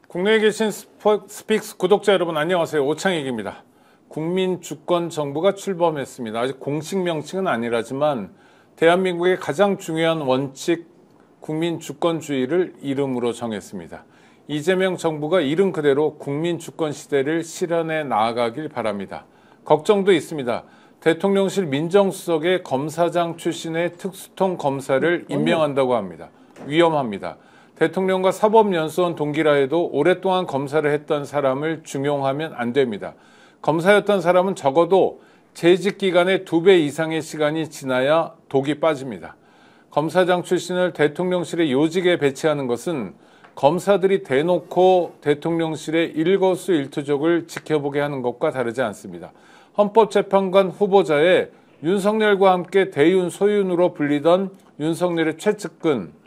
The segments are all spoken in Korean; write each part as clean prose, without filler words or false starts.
국내에 계신 스픽스 구독자 여러분 안녕하세요. 오창익입니다. 국민주권정부가 출범했습니다. 아직 공식 명칭은 아니라지만 대한민국의 가장 중요한 원칙 국민주권주의를 이름으로 정했습니다. 이재명 정부가 이름 그대로 국민주권 시대를 실현해 나아가길 바랍니다. 걱정도 있습니다. 대통령실 민정수석에 검사장 출신의 특수통 검사를 임명한다고 합니다. 위험합니다. 대통령과 사법연수원 동기라 해도 오랫동안 검사를 했던 사람을 중용하면 안 됩니다. 검사였던 사람은 적어도 재직 기간의 2배 이상의 시간이 지나야 독이 빠집니다. 검사장 출신을 대통령실에 요직에 배치하는 것은 검사들이 대놓고 대통령실의 일거수일투족을 지켜보게 하는 것과 다르지 않습니다. 헌법재판관 후보자에 윤석열과 함께 대윤 소윤으로 불리던 윤석열의 최측근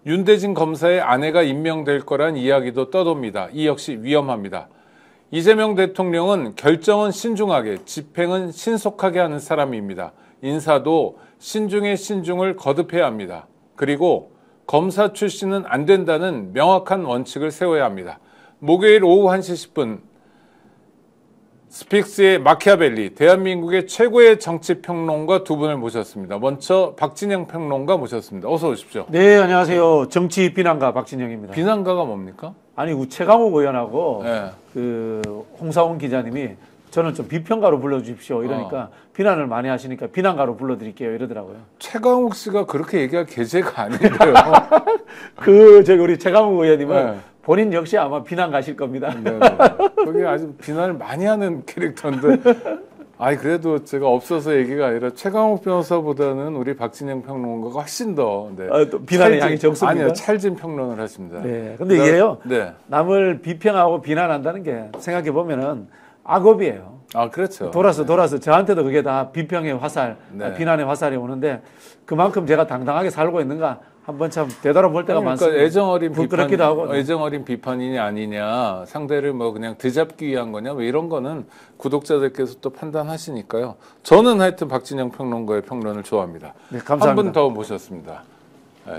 윤대진 검사의 아내가 임명될 거란 이야기도 떠돕니다. 이 역시 위험합니다. 이재명 대통령은 결정은 신중하게, 집행은 신속하게 하는 사람입니다. 인사도 신중의 신중을 거듭해야 합니다. 그리고 검사 출신은 안 된다는 명확한 원칙을 세워야 합니다. 목요일 오후 1시 10분 스픽스의 마키아벨리, 대한민국의 최고의 정치평론가 두 분을 모셨습니다. 먼저 박진영 평론가 모셨습니다. 어서 오십시오. 네, 안녕하세요. 정치 비난가 박진영입니다. 비난가가 뭡니까? 아니, 최강욱 의원하고 네. 홍사원 기자님이 저는 좀 비평가로 불러주십시오. 이러니까 비난을 많이 하시니까 비난가로 불러드릴게요. 이러더라고요. 최강욱 씨가 그렇게 얘기할 계제가 아닌데요. 우리 최강욱 의원님은 네. 본인 역시 아마 비난 가실 겁니다. 네네. 거기 아주 비난을 많이 하는 캐릭터인데, 아니 그래도 제가 없어서 얘기가 아니라 최강욱 변호사보다는 우리 박진영 평론가가 훨씬 더 또 비난의 양이 적습니다. 아니요, 찰진 평론을 하십니다. 네, 근데 이게요. 네. 남을 비평하고 비난한다는 게 생각해 보면은 악업이에요. 아, 그렇죠. 돌아서 저한테도 그게 다 비평의 화살, 네. 비난의 화살이 오는데 그만큼 제가 당당하게 살고 있는가 한번 참 되돌아볼 때가 많습니다. 그러니까 애정어린 비판이냐 아니냐, 상대를 뭐 그냥 드잡기 위한 거냐, 뭐 이런 거는 구독자들께서 또 판단하시니까요. 저는 하여튼 박진영 평론가의 평론을 좋아합니다. 네, 감사합니다. 한 분 더 모셨습니다.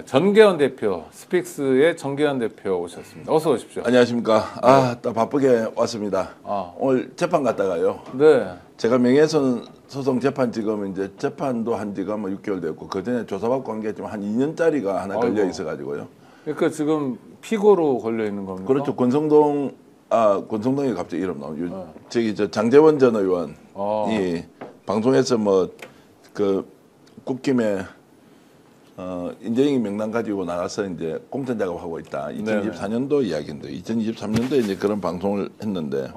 전계현 대표, 스픽스의 전계현 대표 오셨습니다. 어서 오십시오. 안녕하십니까. 딱 바쁘게 왔습니다. 오늘 재판 갔다가요. 네. 제가 명예훼손 소송 재판 지금 이제 재판도 한 지가 뭐 6개월 됐고 그 전에 조사받고 한 게 지금 한 2년짜리가 하나 걸려 있어가지고요. 그러니까 지금 피고로 걸려 있는 겁니까? 그렇죠. 권성동이 갑자기 이름 나오죠. 저기 장제원 전 의원이 방송에서 뭐 그 국김에 인재영이 명단 가지고 나가서 이제 공천 작업하고 있다. 2024년도 이야기인데 2023년도에 이제 그런 방송을 했는데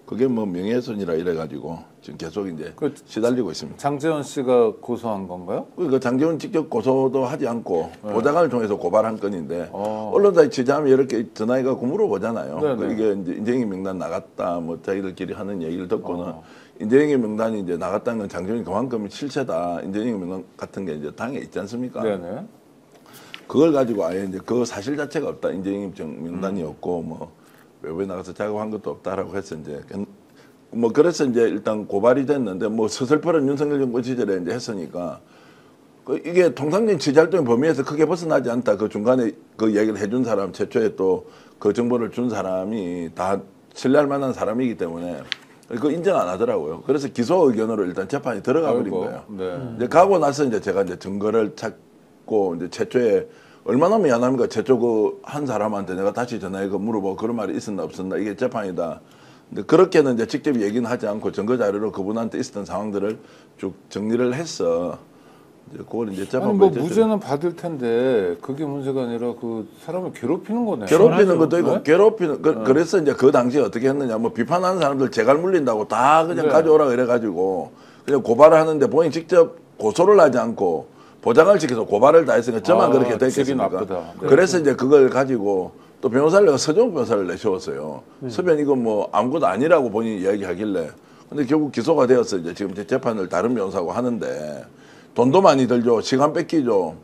그게 뭐 명예훼손이라 이래가지고 지금 계속 이제 시달리고 있습니다. 장제원 씨가 고소한 건가요? 그 장제원 직접 고소도 하지 않고 보좌관을 통해서 고발한 건인데 언론사에 취재하면 이렇게 전화해가고 물어보잖아요. 이게 이제 인재영이 명단 나갔다, 뭐 자기들끼리 하는 얘기를 듣고는 인재영이 명단이 이제 나갔다는 건 장제원이 그만큼 실체다. 인재영이 명단 같은 게 이제 당에 있지 않습니까? 네네. 그걸 가지고 아예 이제 그 사실 자체가 없다. 인재영이 명단이 없고 뭐 외부에 나가서 작업한 것도 없다라고 해서 이제 뭐 그래서 이제 일단 고발이 됐는데 뭐 서슬퍼런 윤석열 정부 시절에 이제 했으니까 이게 통상적인 취재활동의 범위에서 크게 벗어나지 않다. 그 중간에 그 얘기를 해준 사람, 최초에 또 그 정보를 준 사람이 다 신뢰할 만한 사람이기 때문에 그거 인정 안 하더라고요. 그래서 기소 의견으로 일단 재판이 들어가 버린 거예요. 네. 이제 가고 나서 이제 제가 이제 증거를 찾고 이제 최초에 얼마나 미안합니까? 최초 그 한 사람한테 내가 다시 전화해서 물어보고 그런 말이 있었나 없었나 이게 재판이다. 근데 그렇게는 이제 직접 얘기는 하지 않고 증거 자료로 그분한테 있었던 상황들을 쭉 정리를 했어. 이제 그걸 이제 재판 뭐 무죄는 받을 텐데 그게 문제가 아니라 그 사람을 괴롭히는 거네요. 괴롭히는 것도 있고 괴롭히는 그래서 이제 그 당시에 어떻게 했느냐 뭐 비판하는 사람들 재갈 물린다고 다 그냥 가져오라 그래가지고 그냥 고발을 하는데 본인 직접 고소를 하지 않고 보장을 지켜서 고발을 다 했으니까 저만 그렇게 됐겠습니까? 그래서 이제 그걸 가지고 또 변호사를 내가 서정욱 변호사를 내세웠어요. 서변 이건 뭐 아무것도 아니라고 본인이 이야기하길래 근데 결국 기소가 되었어. 이제 지금 재판을 다른 변호사하고 하는데 돈도 많이 들죠. 시간 뺏기죠.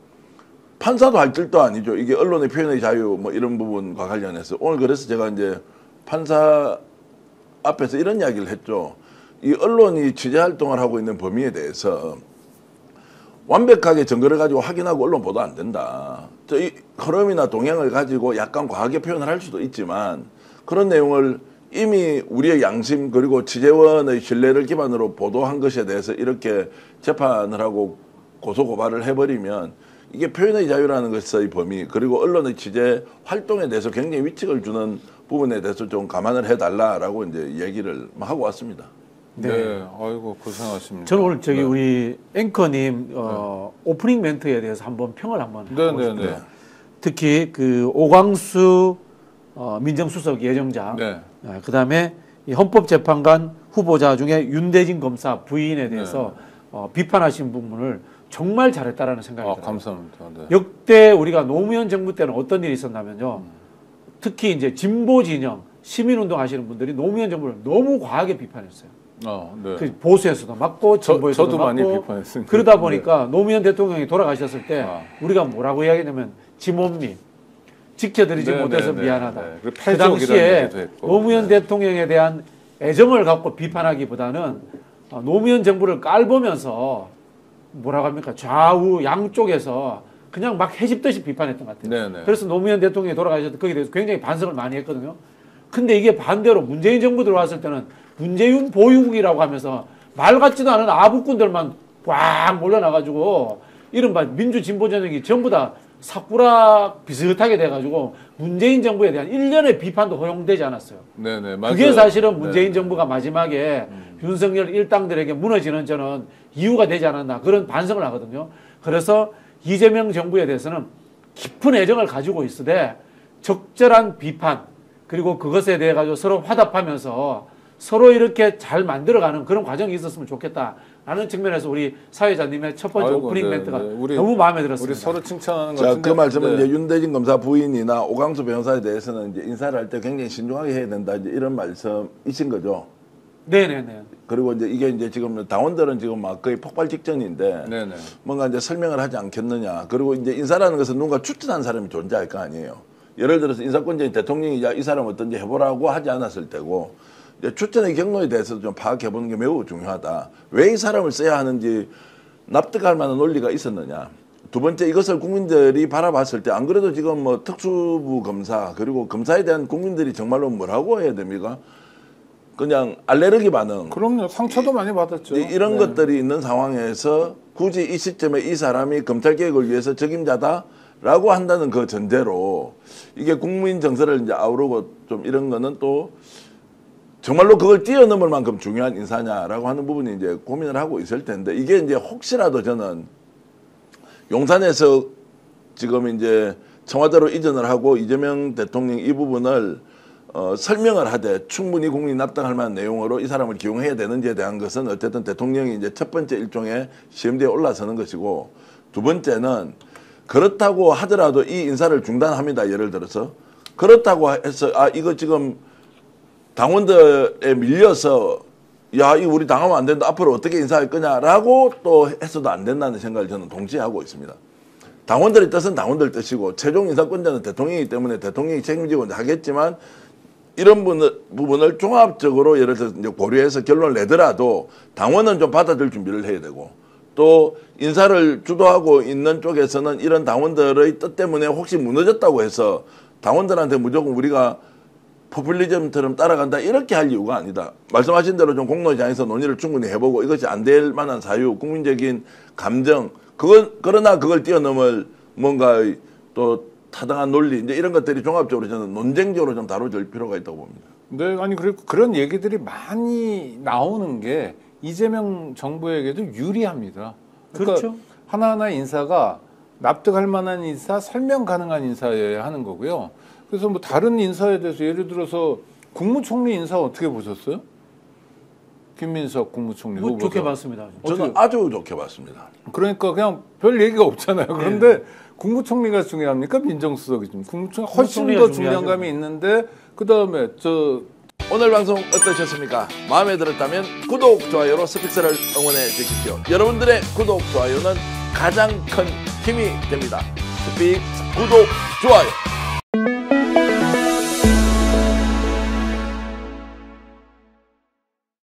판사도 할 일도 아니죠. 이게 언론의 표현의 자유 뭐 이런 부분과 관련해서 오늘 그래서 제가 이제 판사 앞에서 이런 이야기를 했죠. 이 언론이 취재 활동을 하고 있는 범위에 대해서 완벽하게 증거를 가지고 확인하고 언론 보도 안 된다. 이 흐름이나 동향을 가지고 약간 과하게 표현을 할 수도 있지만 그런 내용을 이미 우리의 양심 그리고 취재원의 신뢰를 기반으로 보도한 것에 대해서 이렇게 재판을 하고 고소고발을 해버리면 이게 표현의 자유라는 것의 범위 그리고 언론의 취재 활동에 대해서 굉장히 위축을 주는 부분에 대해서 좀 감안을 해달라라고 이제 얘기를 하고 왔습니다. 네. 아이고 고생하십니다. 저는 오늘 저기 우리 앵커님 오프닝 멘트에 대해서 한번 평을 한번 하고 싶습니다. 특히 그 오광수 민정수석 예정자, 그다음에 이 헌법재판관 후보자 중에 윤대진 검사 부인에 대해서 비판하신 부분을 정말 잘했다라는 생각이 들어요. 감사합니다. 네. 역대 우리가 노무현 정부 때는 어떤 일이 있었냐면요. 특히 이제 진보 진영 시민운동 하시는 분들이 노무현 정부를 너무 과하게 비판했어요. 네. 그 보수에서도 맞고 진보에서도 저도 맞고 많이 비판했습니다. 그러다 보니까 노무현 대통령이 돌아가셨을 때 우리가 뭐라고 이야기하냐면 지몬미 지켜드리지 못해서 미안하다. 그 당시에 노무현 대통령에 대한 애정을 갖고 비판하기보다는 노무현 정부를 깔보면서 뭐라고 합니까? 좌우 양쪽에서 그냥 막 해집듯이 비판했던 것 같아요. 그래서 노무현 대통령이 돌아가셨을 때 거기에 대해서 굉장히 반성을 많이 했거든요. 근데 이게 반대로 문재인 정부 들어왔을 때는 문재인 보유국이라고 하면서 말 같지도 않은 아부꾼들만 꽉 몰려나가지고 이른바 민주진보전역이 전부 다 사쿠라 비슷하게 돼가지고 문재인 정부에 대한 일련의 비판도 허용되지 않았어요. 맞아요. 그게 사실은 문재인 정부가 마지막에 윤석열 일당들에게 무너지는 저는 이유가 되지 않았나 그런 반성을 하거든요. 그래서 이재명 정부에 대해서는 깊은 애정을 가지고 있으되 적절한 비판 그리고 그것에 대해 가지고 서로 화답하면서 서로 이렇게 잘 만들어가는 그런 과정이 있었으면 좋겠다라는 측면에서 우리 사회자님의 첫 번째 오프닝 멘트가 너무 마음에 들었습니다. 우리 서로 칭찬하는 것 같은데. 그 말씀은 이제 윤대진 검사 부인이나 오광수 변호사에 대해서는 이제 인사를 할 때 굉장히 신중하게 해야 된다 이제 이런 말씀이신 거죠. 네네네. 그리고 이제 이게 이제 지금 당원들은 지금 막 거의 폭발 직전인데 뭔가 이제 설명을 하지 않겠느냐. 그리고 이제 인사라는 것은 누군가 추천한 사람이 존재할 거 아니에요. 예를 들어서 인사권자인 대통령이 이 사람 어떤지 해보라고 하지 않았을 때고 추천의 경로에 대해서 좀 파악해보는 게 매우 중요하다. 왜 이 사람을 써야 하는지 납득할 만한 논리가 있었느냐. 두 번째 이것을 국민들이 바라봤을 때 안 그래도 지금 뭐 특수부 검사 그리고 검사에 대한 국민들이 정말로 뭐라고 해야 됩니까? 그냥 알레르기 반응. 그럼요. 상처도 많이 받았죠. 이런 것들이 있는 상황에서 굳이 이 시점에 이 사람이 검찰개혁을 위해서 적임자다라고 한다는 그 전제로 이게 국민 정서를 이제 아우르고 좀 이런 거는 또 정말로 그걸 뛰어넘을 만큼 중요한 인사냐라고 하는 부분이 이제 고민을 하고 있을 텐데 이게 이제 혹시라도 저는 용산에서 지금 이제 청와대로 이전을 하고 이재명 대통령 이 부분을 설명을 하되 충분히 국민이 납득할 만한 내용으로 이 사람을 기용해야 되는지에 대한 것은 어쨌든 대통령이 이제 첫 번째 일종의 시험대에 올라서는 것이고 두 번째는 그렇다고 하더라도 이 인사를 중단합니다. 예를 들어서 그렇다고 해서 이거 지금 당원들에 밀려서 야, 이거 우리 당하면 안 된다. 앞으로 어떻게 인사할 거냐라고 또 했어도 안 된다는 생각을 저는 동시에 하고 있습니다. 당원들의 뜻은 당원들 뜻이고 최종 인사권자는 대통령이기 때문에 대통령이 책임지고 하겠지만 이런 부분을 종합적으로 예를 들어서 이제 고려해서 결론을 내더라도 당원은 좀 받아들일 준비를 해야 되고 또 인사를 주도하고 있는 쪽에서는 이런 당원들의 뜻 때문에 혹시 무너졌다고 해서 당원들한테 무조건 우리가 포퓰리즘처럼 따라간다 이렇게 할 이유가 아니다. 말씀하신 대로 좀 공론장에서 논의를 충분히 해보고 이것이 안 될 만한 사유, 국민적인 감정 그러나 그걸 뛰어넘을 뭔가 또 타당한 논리 이제 이런 것들이 종합적으로 저는 논쟁적으로 좀 다뤄질 필요가 있다고 봅니다. 네, 아니 그리고 그런 얘기들이 많이 나오는 게 이재명 정부에게도 유리합니다. 그러니까 그렇죠. 하나하나 인사가 납득할 만한 인사, 설명 가능한 인사여야 하는 거고요. 그래서 뭐 다른 인사에 대해서 예를 들어서 국무총리 인사 어떻게 보셨어요? 김민석 국무총리 후보자. 좋게 봤습니다. 저는 아주 좋게 봤습니다. 그러니까 그냥 별 얘기가 없잖아요. 그런데 국무총리가 중요합니까? 민정수석이 좀 국무총리 훨씬 더 중요한 감이 있는데 그 다음에 오늘 방송 어떠셨습니까? 마음에 들었다면 구독, 좋아요로 스픽스를 응원해 주십시오. 여러분들의 구독, 좋아요는 가장 큰 힘이 됩니다. 스픽스 구독, 좋아요.